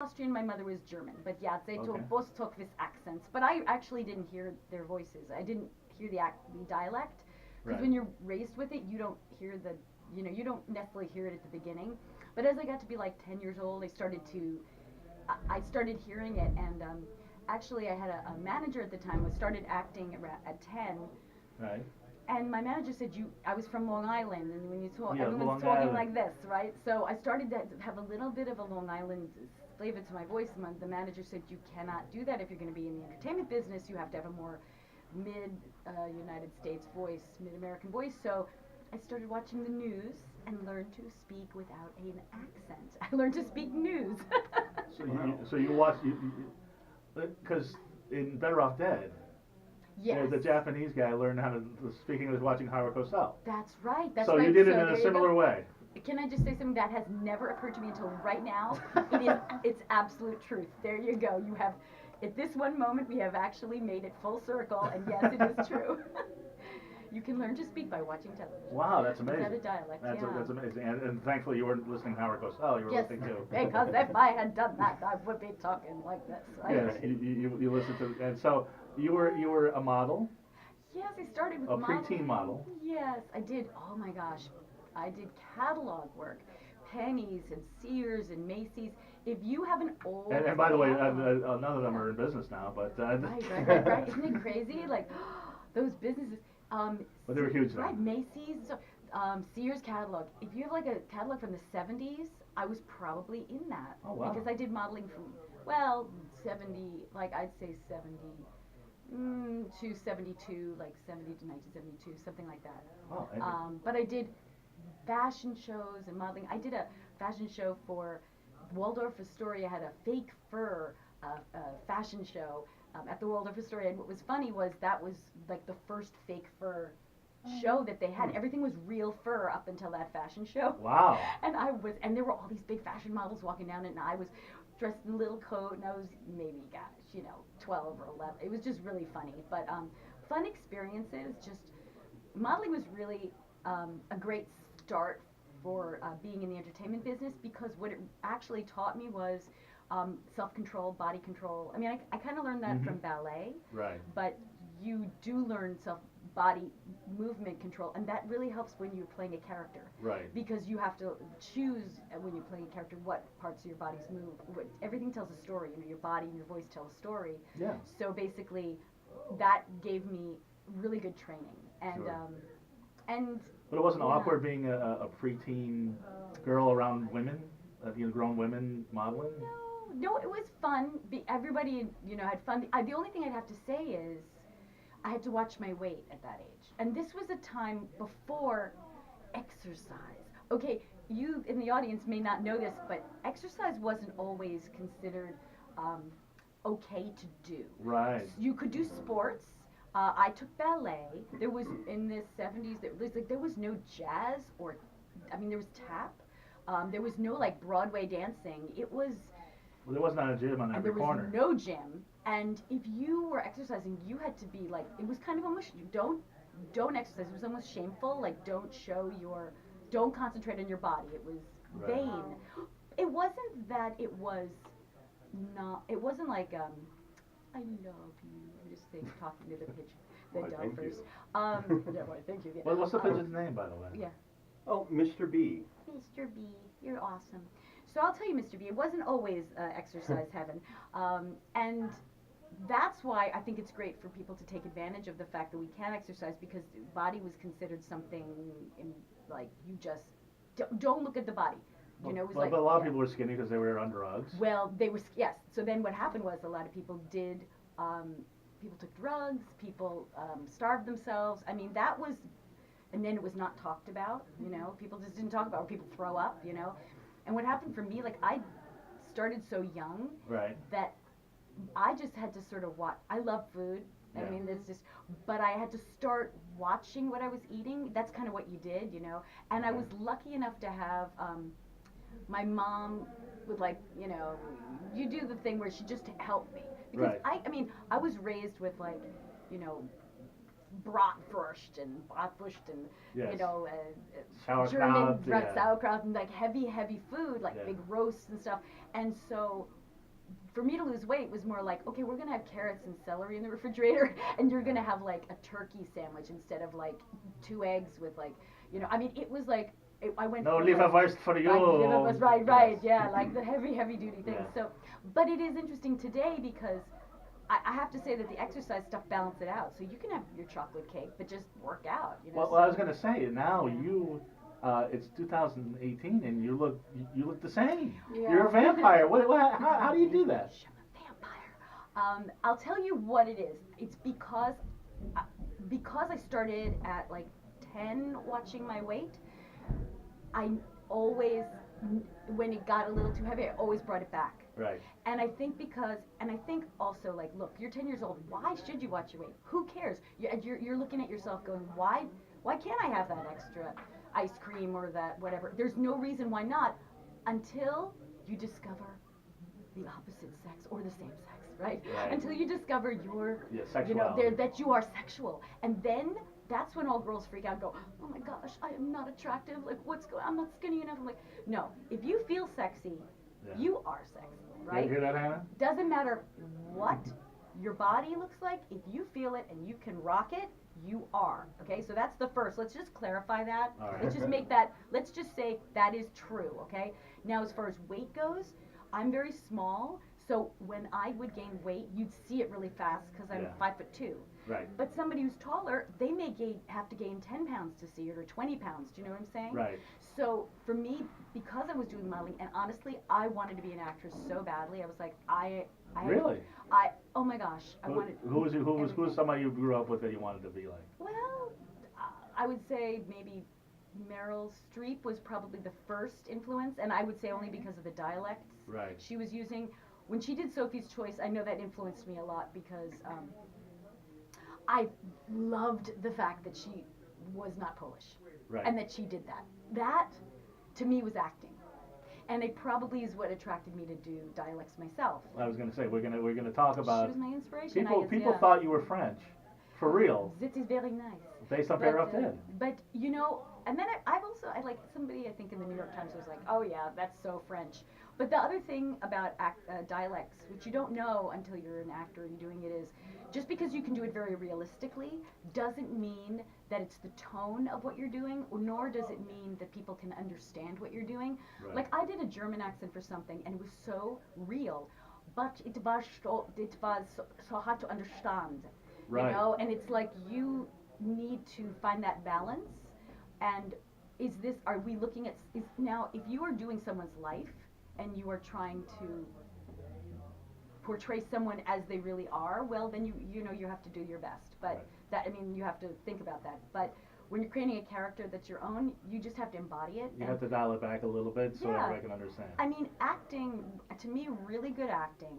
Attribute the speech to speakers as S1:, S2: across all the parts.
S1: Austrian, my mother was German, but yeah, they both talk with accents. But I actually didn't hear their voices. I didn't hear the dialect, because when you're raised with it, you don't hear you don't necessarily hear it at the beginning. But as I got to be like 10 years old, I started hearing it, and actually I had a manager at the time who started acting at 10.
S2: Right.
S1: And my manager said, I was from Long Island, and when you talk,
S2: Yeah,
S1: everyone's
S2: Long
S1: talking
S2: Island.
S1: like this, right? So I started to have a little bit of a Long Island flavor to my voice. The manager said, you cannot do that if you're going to be in the entertainment business. You have to have a more United States voice, mid-American voice. So I started watching the news and learned to speak without an accent. I learned to speak news.
S2: So you watch, because in Better Off Dead,
S1: Yes.
S2: the Japanese guy learned how to speak English watching Haruko Cell.
S1: That's right. That's
S2: so
S1: right.
S2: You did it
S1: so
S2: in a similar way.
S1: Can I just say something that has never occurred to me until right now? It's absolute truth. There you go. You have, at this one moment, we have actually made it full circle, and yes, it is true. You can learn to speak by watching television.
S2: Wow, that's amazing.
S1: Without a dialect,
S2: that's amazing. And thankfully you weren't listening to Haruko Cell, you were listening to...
S1: because if I had done that, I would be talking like this. Right?
S2: Yes, you listened to... And so you were a model?
S1: Yes, I started with
S2: a preteen model.
S1: Yes, I did. Oh my gosh. I did catalog work. Penny's and Sears and Macy's. If you have an old...
S2: And by the way, none of them are in business now, but...
S1: Right. Isn't it crazy? Like, those businesses...
S2: but they were huge then.
S1: Right, Macy's, Sears catalog. If you have like a catalog from the 70s, I was probably in that.
S2: Oh, wow.
S1: Because I did modeling from, 70, like I'd say 70 to 72, like 70 to 1972, something like that.
S2: Wow.
S1: But I did fashion shows and modeling. I did a fashion show for Waldorf Astoria, had a fake fur fashion show at the Waldorf Astoria. And what was funny was that was like the first fake fur show that they had. Everything was real fur up until that fashion show.
S2: Wow.
S1: And there were all these big fashion models walking down it, and I was dressed in a little coat, and I was maybe, 12 or 11. It was just really funny. But fun experiences. Just modeling was really a great start for being in the entertainment business, because what it actually taught me was self-control, body control. I mean, I kind of learned that from ballet.
S2: Right.
S1: But you do learn body movement control, and that really helps when you're playing a character.
S2: Right.
S1: Because you have to choose when you're playing a character what parts of your bodies move. Everything tells a story. Your body and your voice tell a story.
S2: Yeah.
S1: So basically, that gave me really good training. And
S2: sure. But it wasn't awkward being a preteen girl around women, grown women modeling?
S1: No, it was fun. Everybody, had fun. The only thing I'd have to say is I had to watch my weight at that age. And this was a time before exercise. Okay, you in the audience may not know this, but exercise wasn't always considered okay to do.
S2: Right.
S1: You could do sports. I took ballet. There was, in the 70s, there was no jazz there was tap. There was no Broadway dancing. It was...
S2: Well, there was not a gym on every corner.
S1: There was no gym. And if you were exercising, you had to be it was kind of almost, don't exercise. It was almost shameful. Don't concentrate on your body. It was vain. It wasn't that it was not, it wasn't like, I love you. I'm just talking to the dumpers. Why, thank you. Yeah.
S2: Well, what's the pigeon's name, by the way?
S1: Yeah.
S3: Oh, Mr. B.
S1: Mr. B, you're awesome. So I'll tell you, Mr. B, it wasn't always exercise heaven. And that's why I think it's great for people to take advantage of the fact that we can exercise, because the body was considered something you just don't look at the body. It was
S2: but a lot of people were skinny because they were on drugs.
S1: Well, they were, yes. So then what happened was a lot of people did, people took drugs, people starved themselves. I mean, that was, and then it was not talked about, people just didn't talk about it, or people throw up, And what happened for me, I started so young that I just had to sort of watch. I love food.
S2: Yeah.
S1: I mean, but I had to start watching what I was eating. That's kind of what you did, And I was lucky enough to have, my mom would you do the thing where she just helped me. Because I was raised with bratwurst and German sauerkraut and heavy food, big roasts and stuff. And so for me to lose weight was more like, okay, we're gonna have carrots and celery in the refrigerator, and you're gonna have like a turkey sandwich instead of like 2 eggs with like, you know, I mean, it was like, I went.
S2: No,
S1: from,
S2: leave a
S1: like,
S2: verse for you.
S1: right,
S2: Yes.
S1: yeah, like the heavy duty things.
S2: Yeah.
S1: So, but it is interesting today because I have to say that the exercise stuff balance it out. So you can have your chocolate cake, but just work out. You know.
S2: Well, I was gonna say now it's 2018 and you look the same.
S1: Yeah.
S2: You're a vampire. How do you do that?
S1: I'm a vampire. I'll tell you what it is. It's because I started at like 10 watching my weight. I always, when it got a little too heavy, I always brought it back.
S2: Right.
S1: And I think also, like, look, you're 10 years old. Why should you watch your weight? Who cares? You're looking at yourself going, why can't I have that extra ice cream or that whatever? There's no reason why not, until you discover the opposite sex or the same sex, right? Until you discover that you are sexual, and then that's when all girls freak out and go, oh my gosh, I am not attractive. Like, I'm not skinny enough. I'm like, no, if you feel sexy, you are sexy, right?
S2: You hear that, Hannah?
S1: Doesn't matter what your body looks like. If you feel it and you can rock it, you are. Okay, so that's the first. Let's just clarify that.
S2: All right.
S1: Let's just say that is true, okay? Now, as far as weight goes, I'm very small, so when I would gain weight, you'd see it really fast because I'm 5'2".
S2: Right.
S1: But somebody who's taller, they may have to gain 10 pounds to see it, or 20 pounds. Do you know what I'm saying?
S2: Right.
S1: So for me, because I was doing modeling, and honestly, I wanted to be an actress so badly. I was like,
S2: Really?
S1: Oh my gosh, I wanted.
S2: Who was somebody you grew up with that you wanted to be like?
S1: Well, I would say maybe Meryl Streep was probably the first influence, and I would say only because of the dialects she was using. When she did Sophie's Choice, I know that influenced me a lot because I loved the fact that she was not Polish, and that she did that. That, to me, was acting. And it probably is what attracted me to do dialects myself.
S2: I was going to say we're gonna talk about.
S1: She was my inspiration.
S2: People thought you were French, for real.
S1: That is very nice.
S2: Based on Fair Up Dead.
S1: But you know, and then I like somebody I think in the New York Times was like, oh yeah, that's so French. But the other thing about dialects, which you don't know until you're an actor and doing it, is just because you can do it very realistically doesn't mean that it's the tone of what you're doing, nor does it mean that people can understand what you're doing.
S2: Right.
S1: Like, I did a German accent for something, and it was so real, but it was so hard to understand.
S2: Right.
S1: You know, and it's like you need to find that balance. And are we looking at, now, if you are doing someone's life and you are trying to portray someone as they really are, well, then you know you have to do your best. But you have to think about that. But when you're creating a character that's your own, you just have to embody it.
S2: You have to dial it back a little bit so everybody can understand.
S1: I mean, acting, to me, really good acting,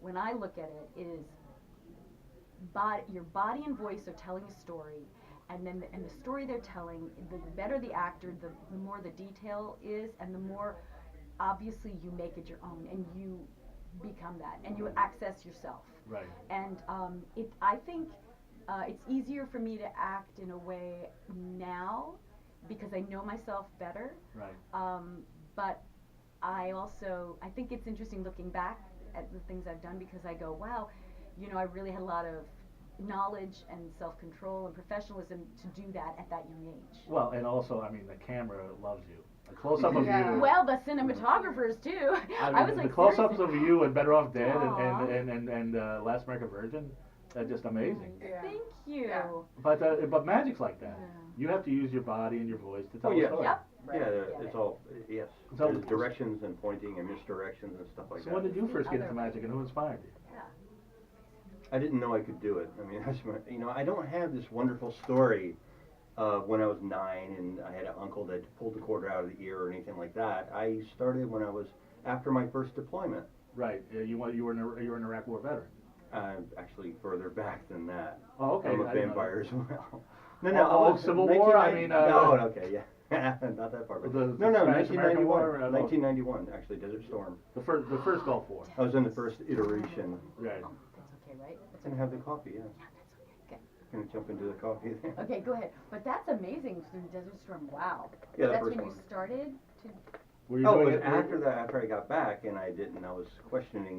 S1: when I look at it, is your body and voice are telling a story, and the story they're telling, the better the actor, the more the detail is, and the more obviously you make it your own, and you become that, and you access yourself.
S2: Right.
S1: And I think it's easier for me to act in a way now because I know myself better.
S2: Right.
S1: But I think it's interesting looking back at the things I've done, because I go, wow, you know, I really had a lot of knowledge and self-control and professionalism to do that at that young age.
S2: Well, and also, I mean, the camera loves you. A close-up of you.
S1: Well, the cinematographers too.
S2: I was like, the close-ups of you and Better Off Dead
S1: Aww.
S2: and Last American Virgin, are just amazing.
S1: Thank you.
S4: Yeah.
S2: But magic's like that. You have to use your body and your voice to tell a story.
S1: Yep.
S3: It's all, yes.
S2: So-
S3: There's directions and pointing and misdirections and stuff like
S2: So
S3: that.
S2: when did you first get into magic, and who inspired you?
S3: I didn't know I could do it. I mean, I don't have this wonderful story of when I was 9 and I had an uncle that pulled the cord out of the ear or anything like that. I started when I was after my first deployment.
S2: Right. You were an Iraq War veteran.
S3: Actually, further back than that.
S2: Oh, okay.
S3: I'm a vampire as well.
S2: No, Civil War. I mean.
S3: No, okay, yeah. Not that far back.
S2: The
S3: No,
S2: Spanish American
S3: 1991.
S2: War,
S3: 1991, actually, Desert Storm.
S2: The first Gulf War.
S3: I was in the first iteration.
S2: Right.
S1: Oh, that's okay, right? That's
S3: Can I have the coffee? Yeah.
S1: Yeah, that's okay.
S3: Gonna jump into the coffee there.
S1: Okay, go ahead. But that's amazing through Desert Storm. Wow.
S3: Yeah, the
S1: That's
S3: first
S1: when
S3: one.
S1: you started to.
S2: Were you
S3: Oh,
S2: doing
S3: it was
S2: it
S3: after that, after I got back, and I was questioning